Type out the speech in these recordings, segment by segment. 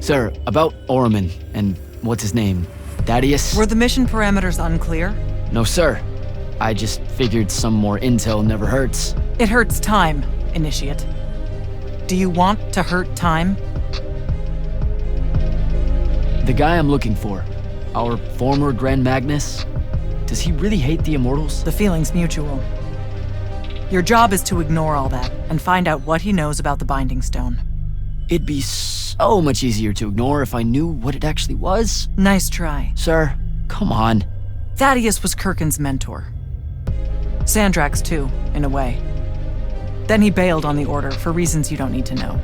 Sir, about Orman and what's his name? Thaddeus? Were the mission parameters unclear? No, sir. I just figured some more intel never hurts. It hurts time, Initiate. Do you want to hurt time? The guy I'm looking for, our former Grand Magnus, does he really hate the Immortals? The feeling's mutual. Your job is to ignore all that and find out what he knows about the Binding Stone. It'd be so much easier to ignore if I knew what it actually was. Nice try. Sir, come on. Thaddeus was Kirkin's mentor. Sandrakk's too, in a way. Then he bailed on the Order for reasons you don't need to know,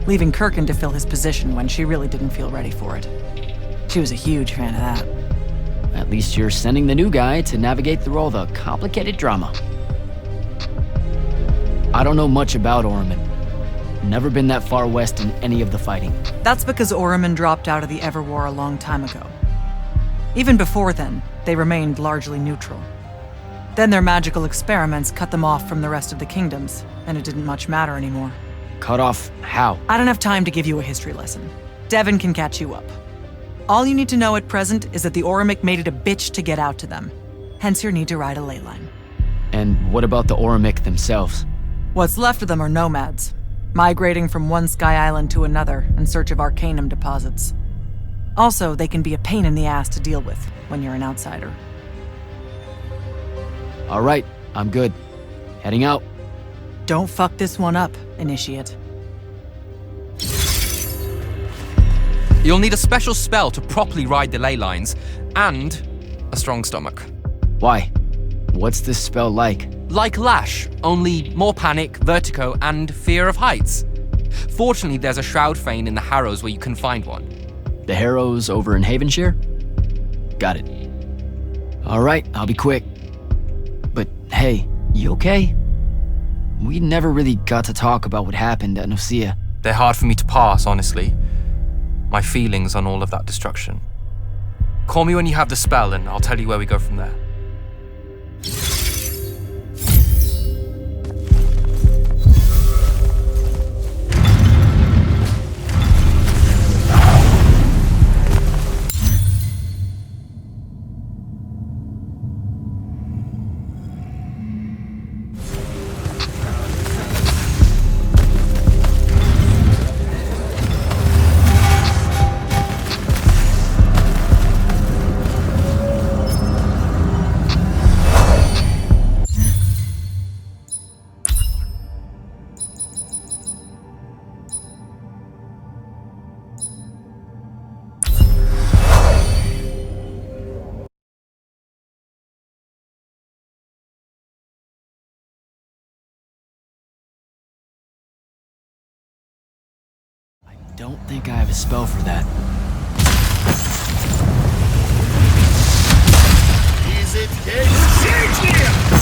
leaving Kirkin to fill his position when she really didn't feel ready for it. She was a huge fan of that. At least you're sending the new guy to navigate through all the complicated drama. I don't know much about Orman. Never been that far west in any of the fighting. That's because Orman dropped out of the Everwar a long time ago. Even before then, they remained largely neutral. Then their magical experiments cut them off from the rest of the kingdoms, and it didn't much matter anymore. Cut off how? I don't have time to give you a history lesson. Devin can catch you up. All you need to know at present is that the Orimic made it a bitch to get out to them. Hence your need to ride a ley line. And what about the Orimic themselves? What's left of them are nomads, migrating from one sky island to another in search of arcanum deposits. Also, they can be a pain in the ass to deal with when you're an outsider. All right, I'm good. Heading out. Don't fuck this one up, Initiate. You'll need a special spell to properly ride the ley lines, and a strong stomach. Why? What's this spell like? Like Lash, only more panic, vertigo, and fear of heights. Fortunately, there's a Shroud Fane in the Harrows where you can find one. The Harrows over in Havenshire? Got it. All right, I'll be quick. But hey, you okay? We never really got to talk about what happened at Nicaea. They're hard for me to pass, honestly. My feelings on all of that destruction. Call me when you have the spell and I'll tell you where we go from there. Don't think I have a spell for that. Is it here? Here!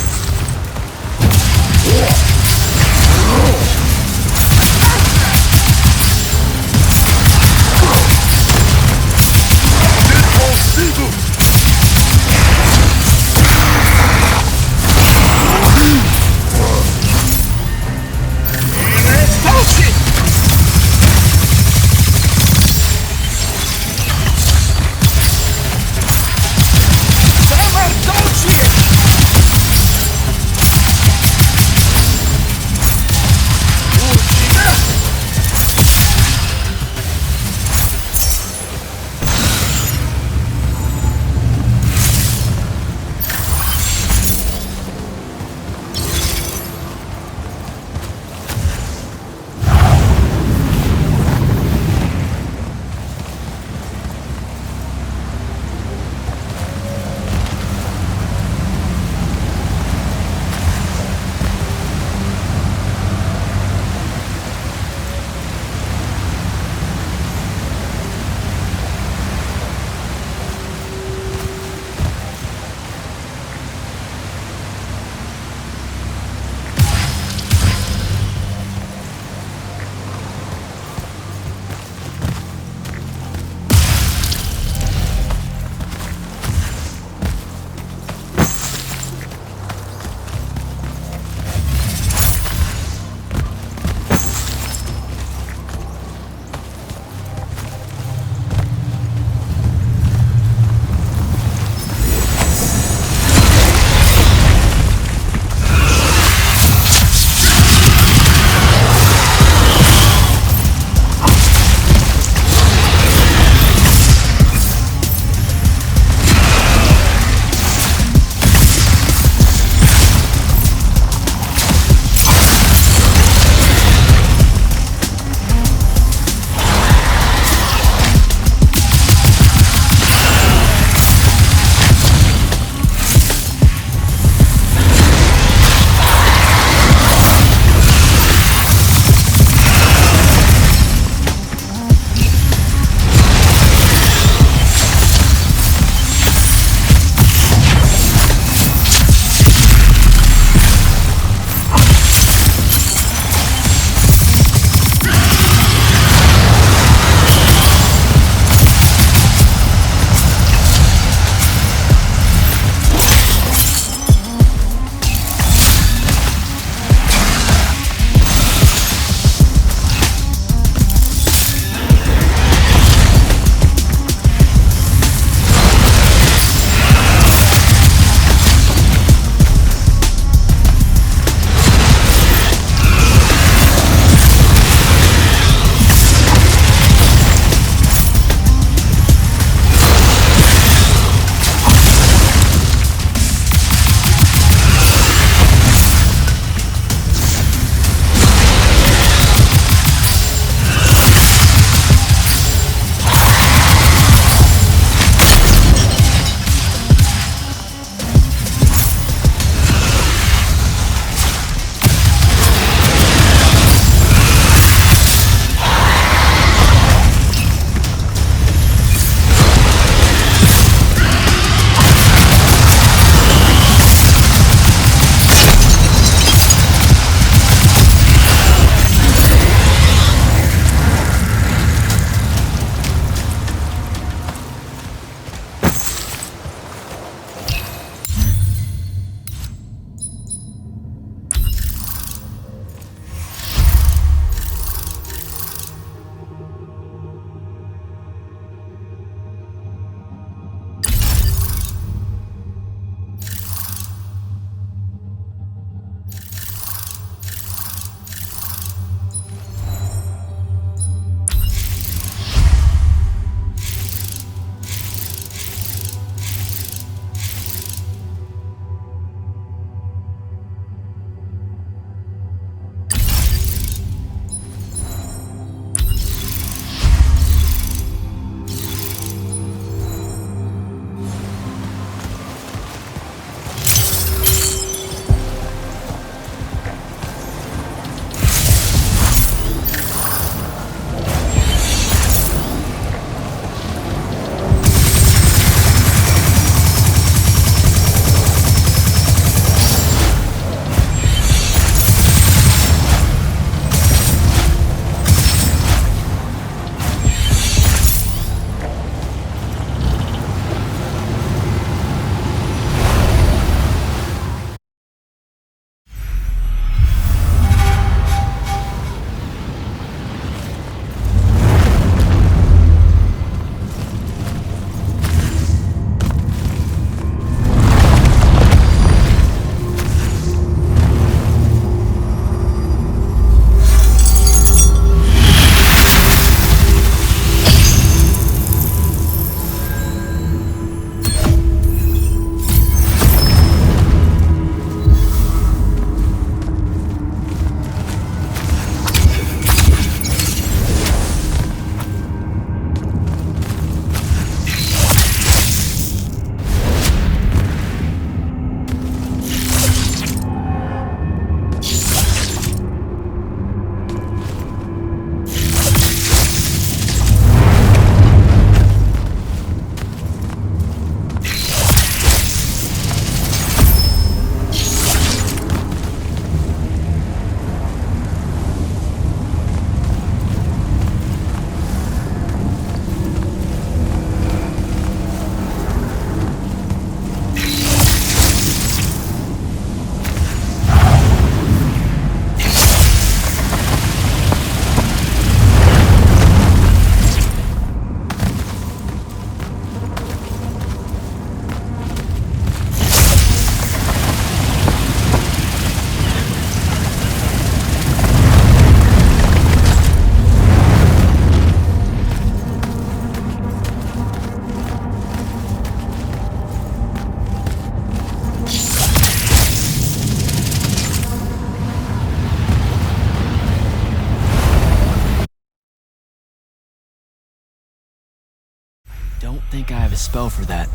have a spell for that.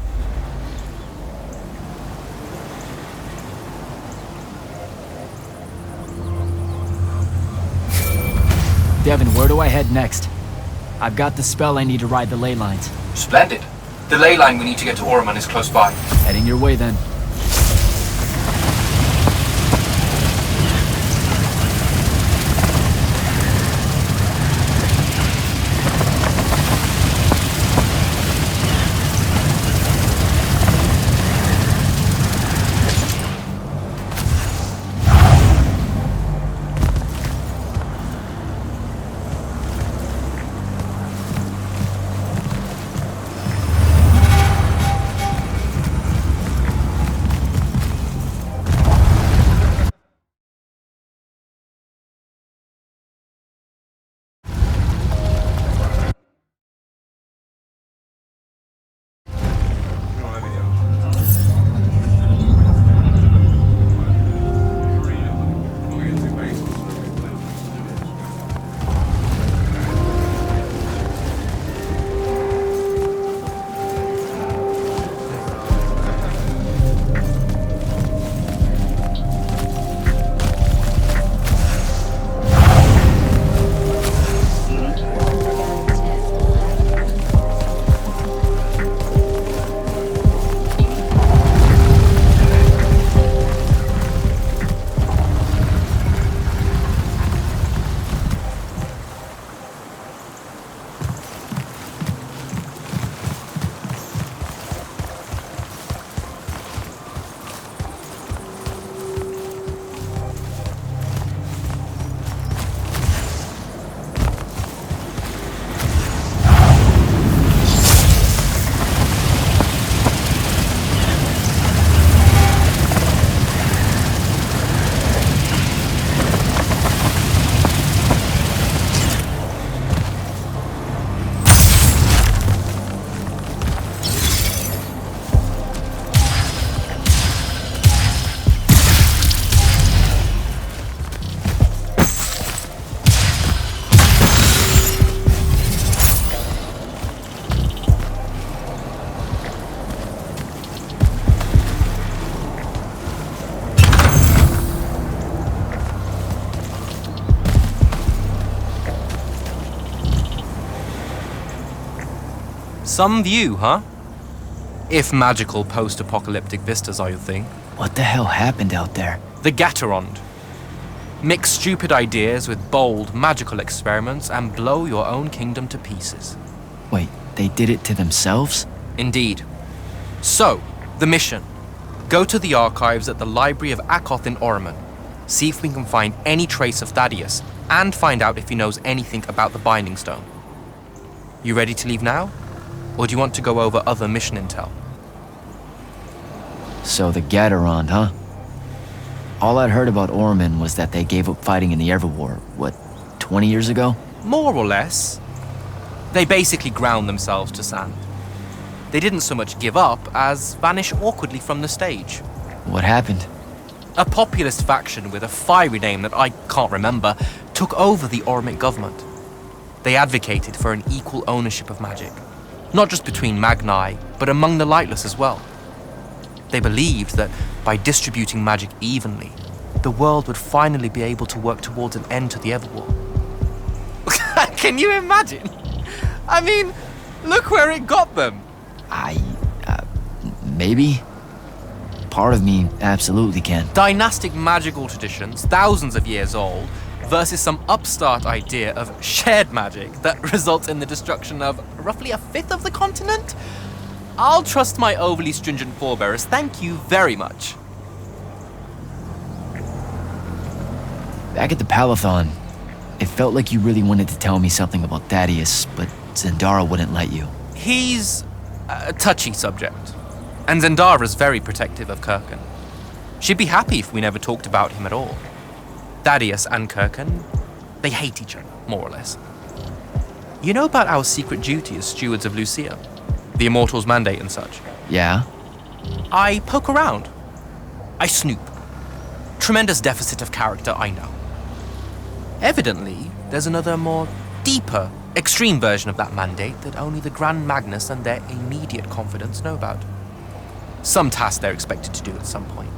Devin, where do I head next? I've got the spell I need to ride the ley lines. Splendid. The ley line we need to get to Orman is close by. Heading your way then. Some view, huh? If magical post-apocalyptic vistas are your thing. What the hell happened out there? The Gatorond. Mix stupid ideas with bold, magical experiments and blow your own kingdom to pieces. Wait, they did it to themselves? Indeed. So, the mission. Go to the archives at the Library of Akoth in Orman. See if we can find any trace of Thaddeus, and find out if he knows anything about the Binding Stone. You ready to leave now? Or do you want to go over other mission intel? So the Gatorond, huh? All I'd heard about Orman was that they gave up fighting in the Everwar, what, 20 years ago? More or less. They basically ground themselves to sand. They didn't so much give up as vanish awkwardly from the stage. What happened? A populist faction with a fiery name that I can't remember took over the Ormic government. They advocated for an equal ownership of magic, not just between Magni, but among the lightless as well. They believed that by distributing magic evenly, the world would finally be able to work towards an end to the Everwar. Can you imagine? I mean, look where it got them. Maybe? Part of me absolutely can. Dynastic magical traditions, thousands of years old, versus some upstart idea of shared magic that results in the destruction of roughly a fifth of the continent? I'll trust my overly stringent forebears, thank you very much. Back at the Palathon, it felt like you really wanted to tell me something about Thaddeus, but Zendara wouldn't let you. He's a touchy subject, and Zendara's very protective of Kirkan. She'd be happy if we never talked about him at all. Thaddeus and Kirkan, they hate each other, more or less. You know about our secret duty as stewards of Lucia? The Immortals' mandate and such? Yeah? I poke around. I snoop. Tremendous deficit of character, I know. Evidently, there's another more deeper extreme version of that mandate that only the Grand Magnus and their immediate confidants know about. Some task they're expected to do at some point.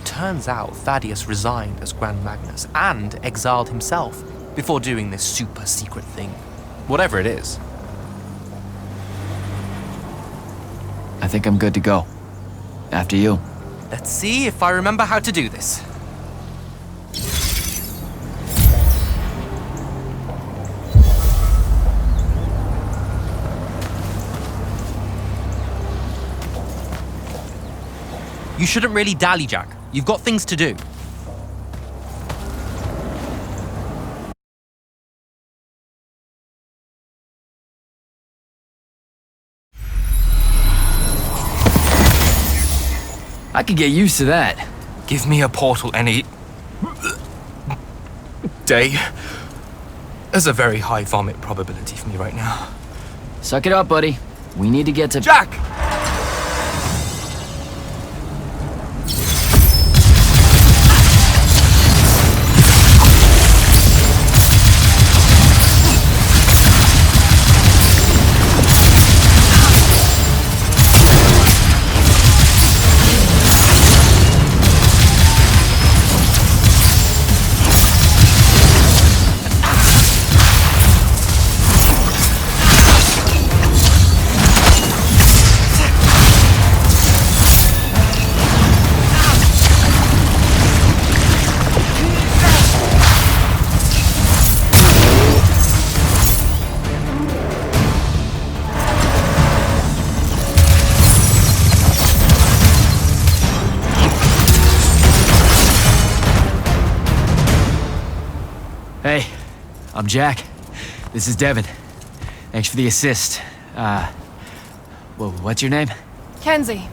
Turns out Thaddeus resigned as Grand Magnus and exiled himself before doing this super secret thing. Whatever it is. I think I'm good to go. After you. Let's see if I remember how to do this. You shouldn't really dally, Jack. You've got things to do. I could get used to that. Give me a portal any day. There's a very high vomit probability for me right now. Suck it up, buddy. We need to get to... Jack! Hey, I'm Jack. This is Devin. Thanks for the assist. Well, what's your name? Kenzie.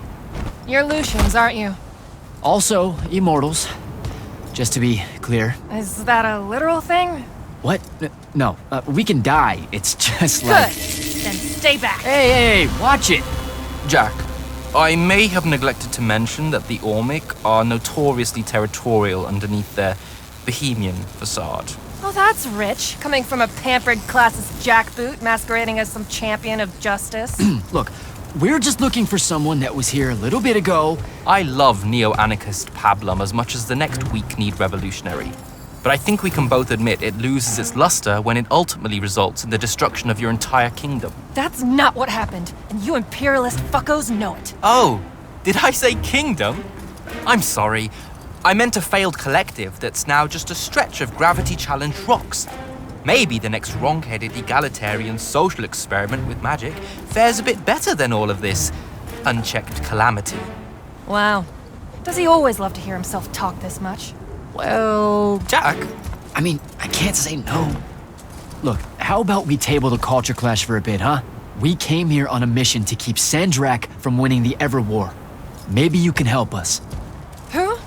You're Lucians, aren't you? Also, Immortals. Just to be clear. Is that a literal thing? What? No, we can die. It's just Good. like... Then stay back. Hey, watch it! Jack, I may have neglected to mention that the Ormic are notoriously territorial underneath their Bohemian facade. Oh, that's rich. Coming from a pampered classist jackboot masquerading as some champion of justice. Look, we're just looking for someone that was here a little bit ago. I love neo-anarchist pablum as much as the next weak-kneed revolutionary. But I think we can both admit it loses its luster when it ultimately results in the destruction of your entire kingdom. That's not what happened, and you imperialist fuckos know it. Oh, did I say kingdom? I'm sorry. I meant a failed collective that's now just a stretch of gravity-challenged rocks. Maybe the next wrong-headed egalitarian social experiment with magic fares a bit better than all of this unchecked calamity. Wow. Does he always love to hear himself talk this much? Well... Jack? I mean, I can't say no. Look, how about we table the culture clash for a bit, huh? We came here on a mission to keep Sandrakk from winning the Ever War. Maybe you can help us. Who?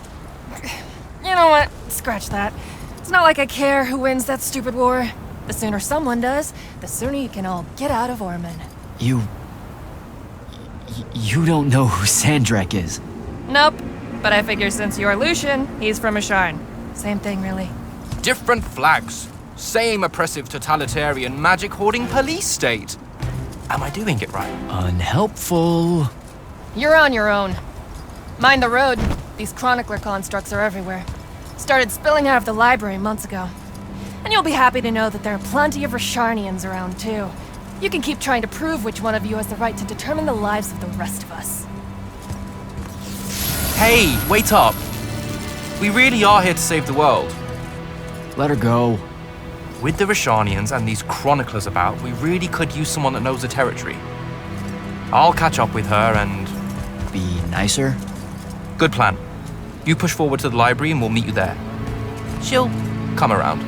You know what? Scratch that. It's not like I care who wins that stupid war. The sooner someone does, the sooner you can all get out of Orman. You don't know who Sandrakk is. Nope. But I figure since you're Lucian, he's from Asharn. Same thing, really. Different flags. Same oppressive totalitarian magic-hoarding police state. Am I doing it right? Unhelpful. You're on your own. Mind the road. These chronicler constructs are everywhere. Started spilling out of the library months ago. And you'll be happy to know that there are plenty of Rasharnians around, too. You can keep trying to prove which one of you has the right to determine the lives of the rest of us. Hey, wait up. We really are here to save the world. Let her go. With the Rasharnians and these chroniclers about, we really could use someone that knows the territory. I'll catch up with her and... Be nicer? Good plan. You push forward to the library and we'll meet you there. She'll come around.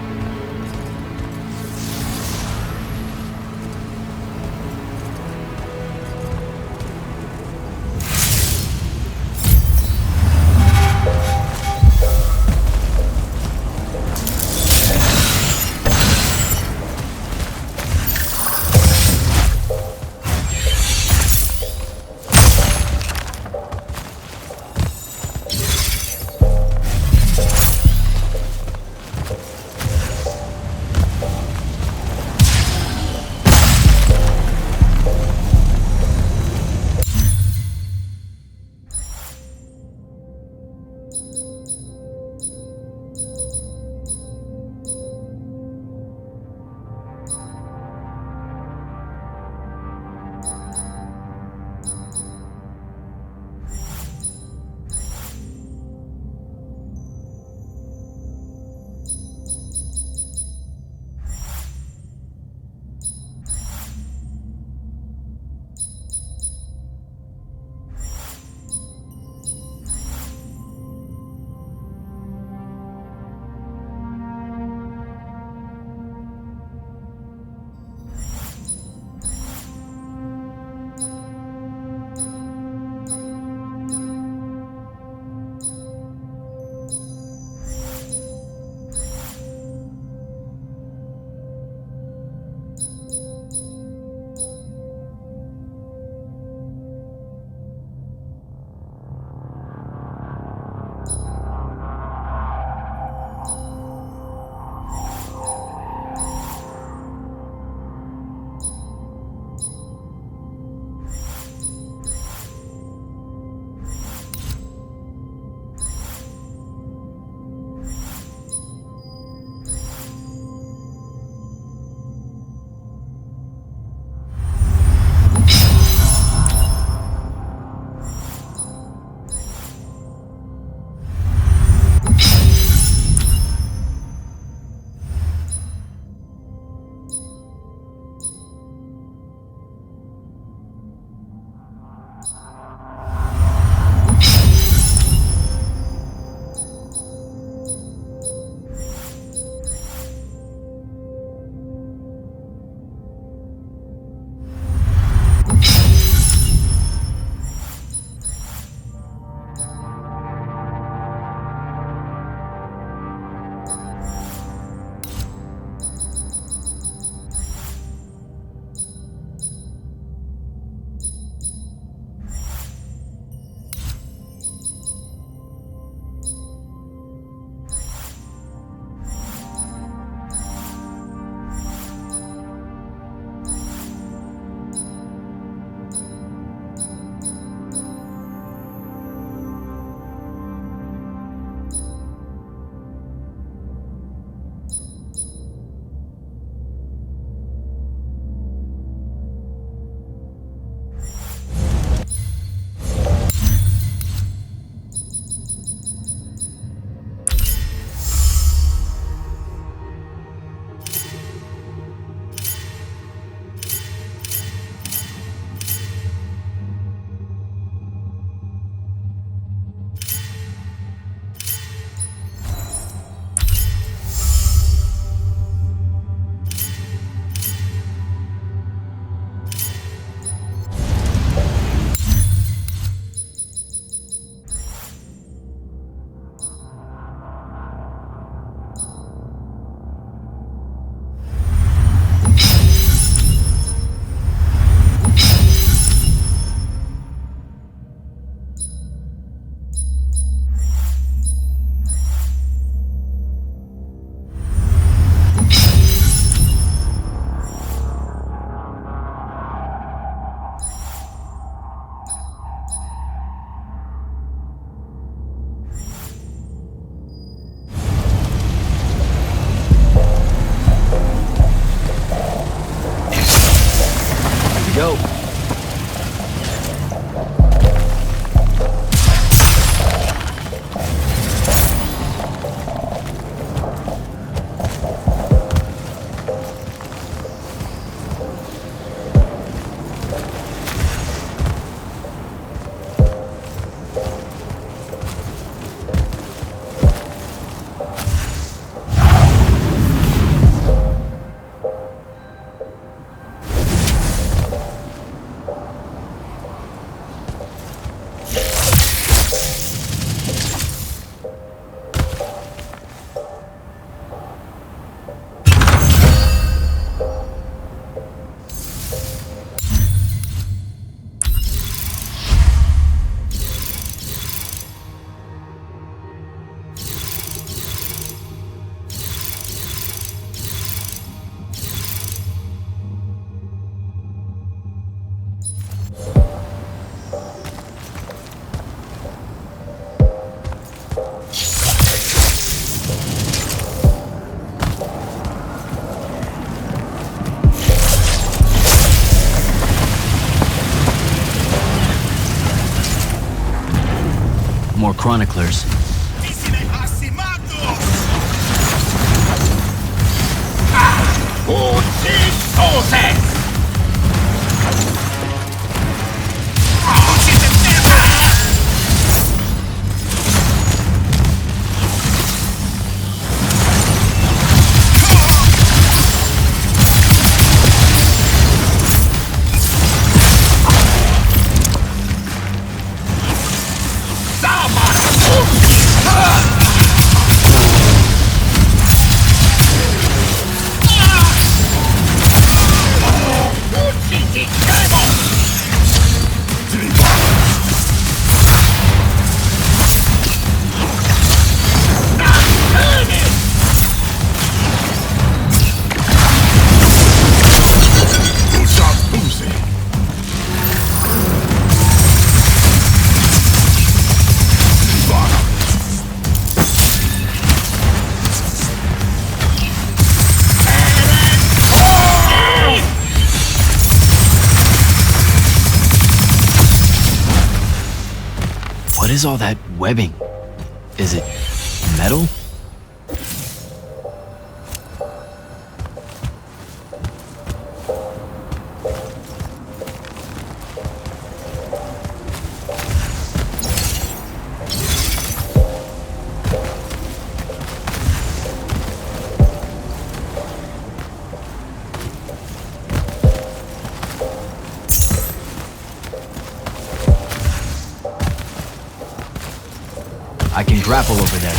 chroniclers. What is all that webbing? Is it metal? I can grapple over there.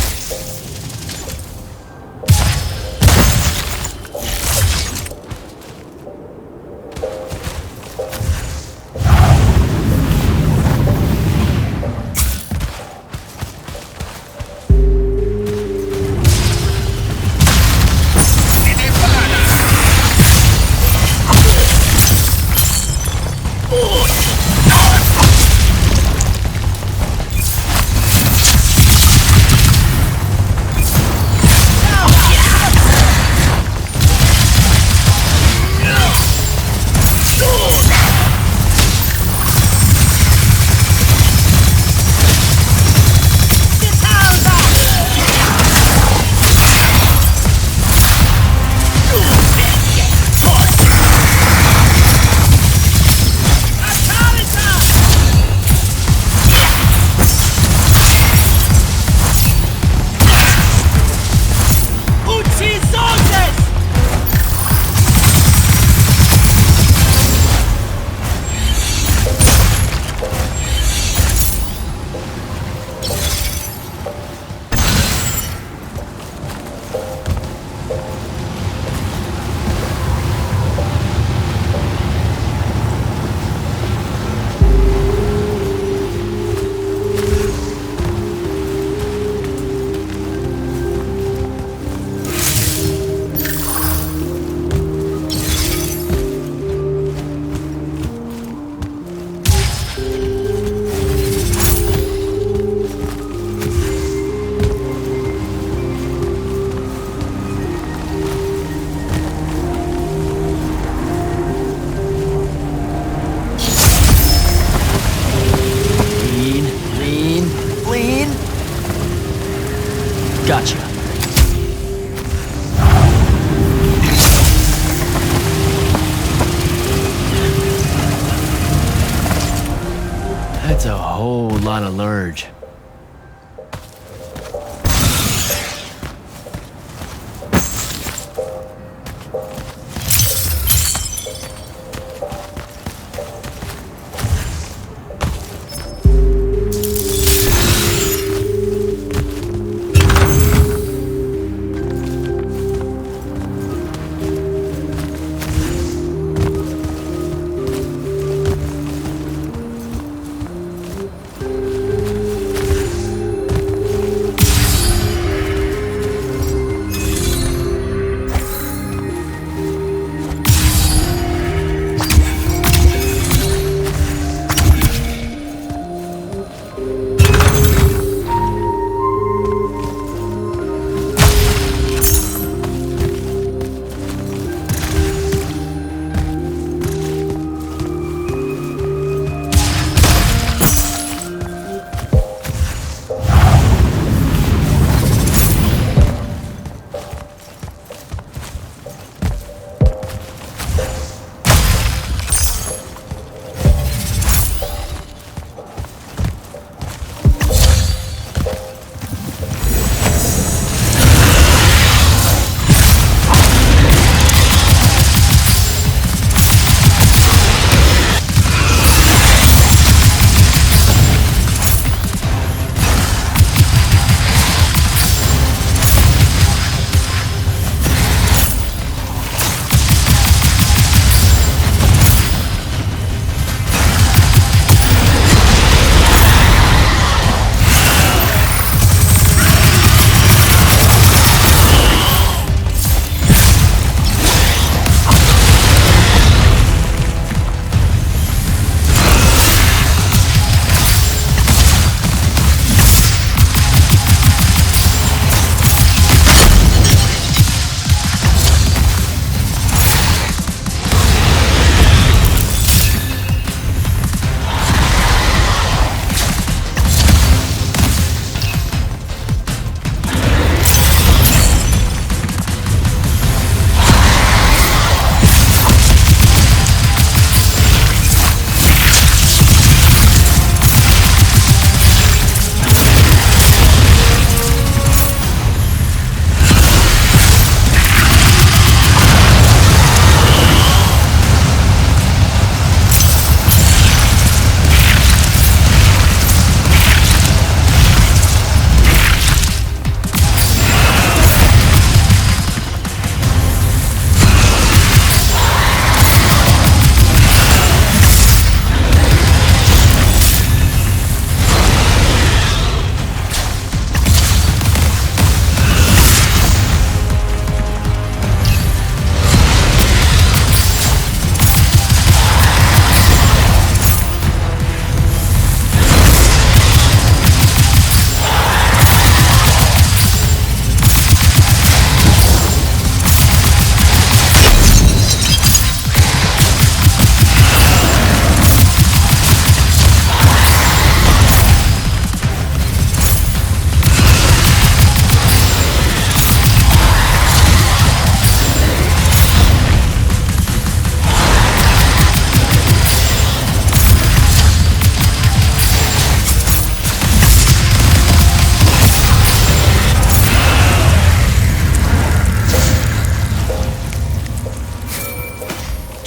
Gotcha. That's a whole lot of lurge.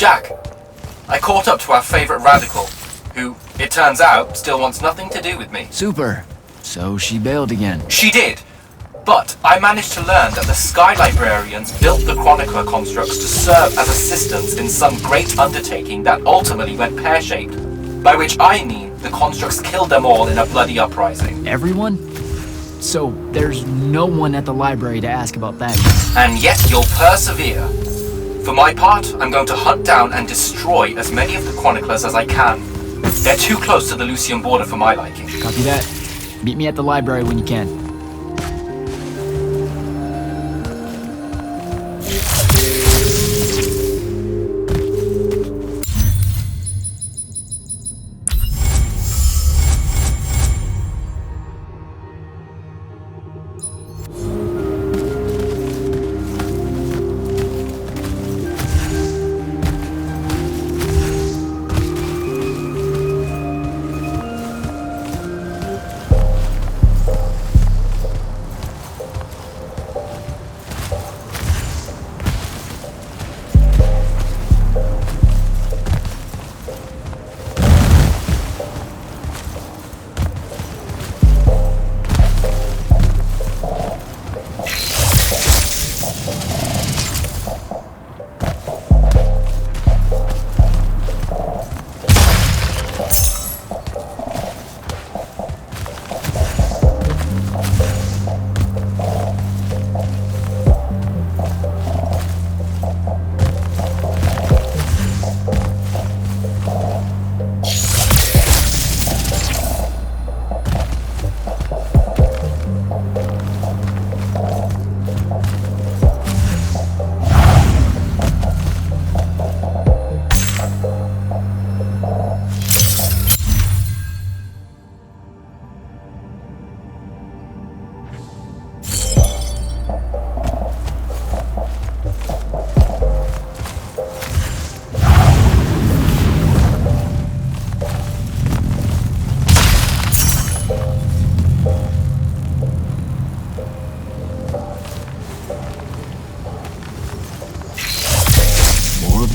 Jack, I caught up to our favorite radical, who, it turns out, still wants nothing to do with me. Super. So she bailed again. She did, but I managed to learn that the Sky Librarians built the Chronicler constructs to serve as assistants in some great undertaking that ultimately went pear-shaped, by which I mean the constructs killed them all in a bloody uprising. Everyone? So there's no one at the library to ask about that. And yet you'll persevere. For my part, I'm going to hunt down and destroy as many of the Chroniclers as I can. They're too close to the Lucian border for my liking. Copy that. Meet me at the library when you can.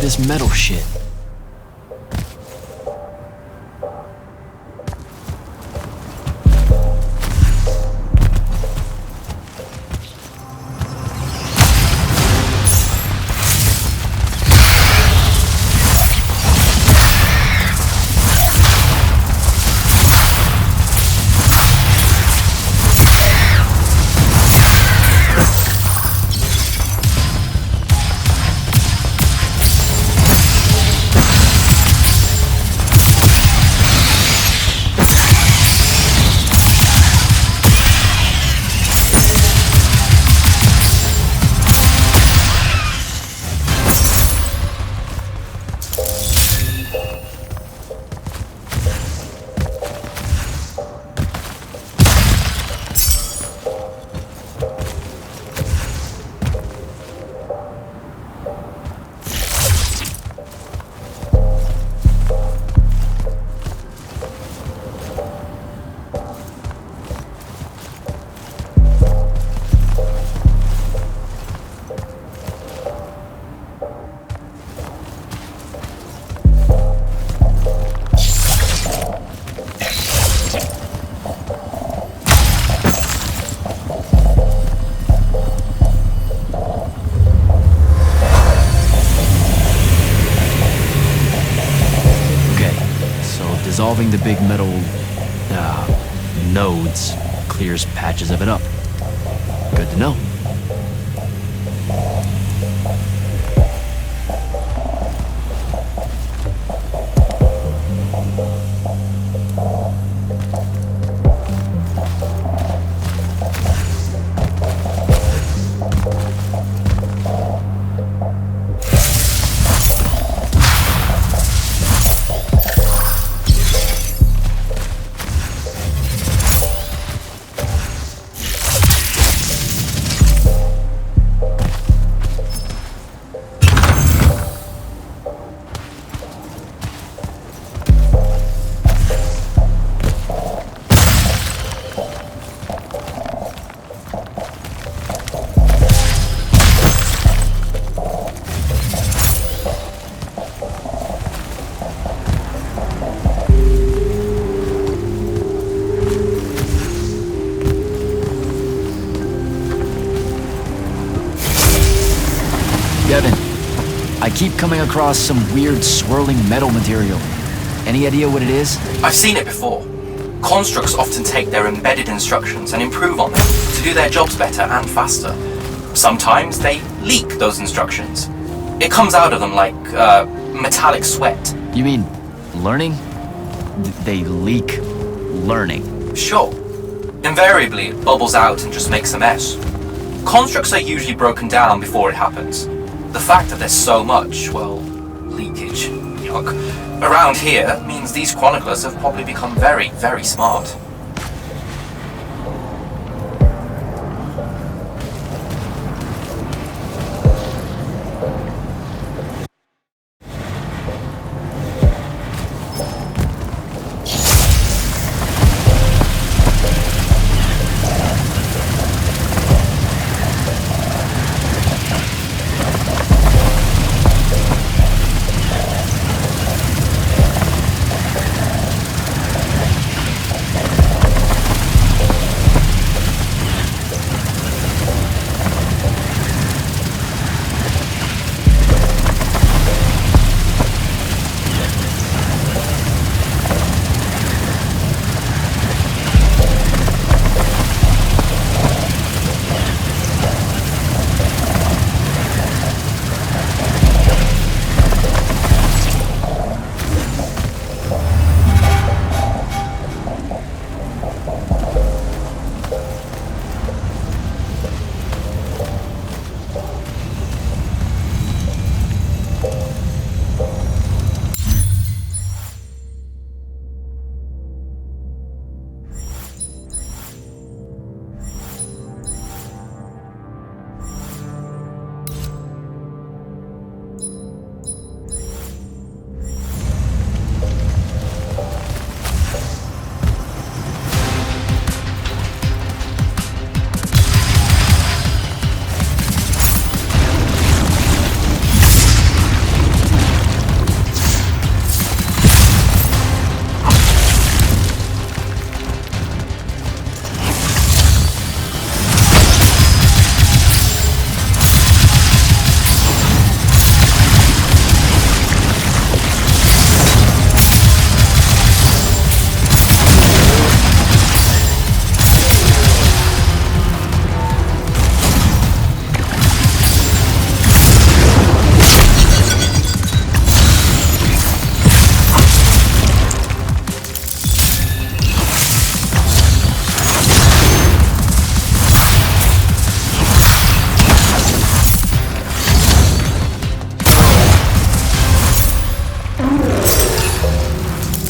This metal shit. Dissolving the big metal nodes clears patches of it up. Good to know. Devin, I keep coming across some weird swirling metal material. Any idea what it is? I've seen it before. Constructs often take their embedded instructions and improve on them to do their jobs better and faster. Sometimes they leak those instructions. It comes out of them like metallic sweat. You mean learning? They leak learning. Sure. Invariably, it bubbles out and just makes a mess. Constructs are usually broken down before it happens. The fact that there's so much, well, leakage, yuck, around here means these chroniclers have probably become very, very smart.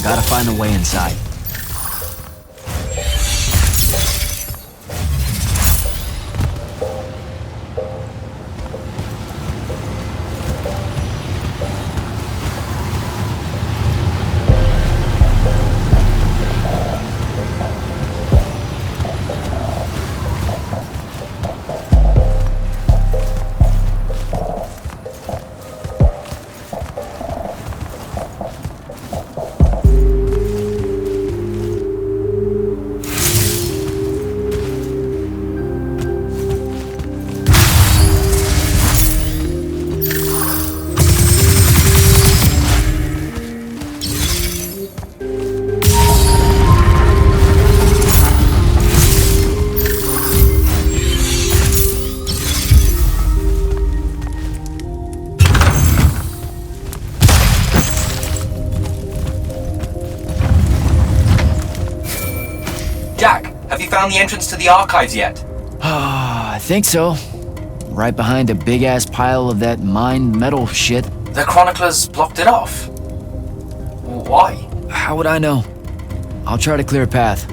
Gotta find a way inside. Jack, have you found the entrance to the archives yet? I think so. Right behind a big-ass pile of that mined metal shit. The chroniclers blocked it off. Why? How would I know? I'll try to clear a path.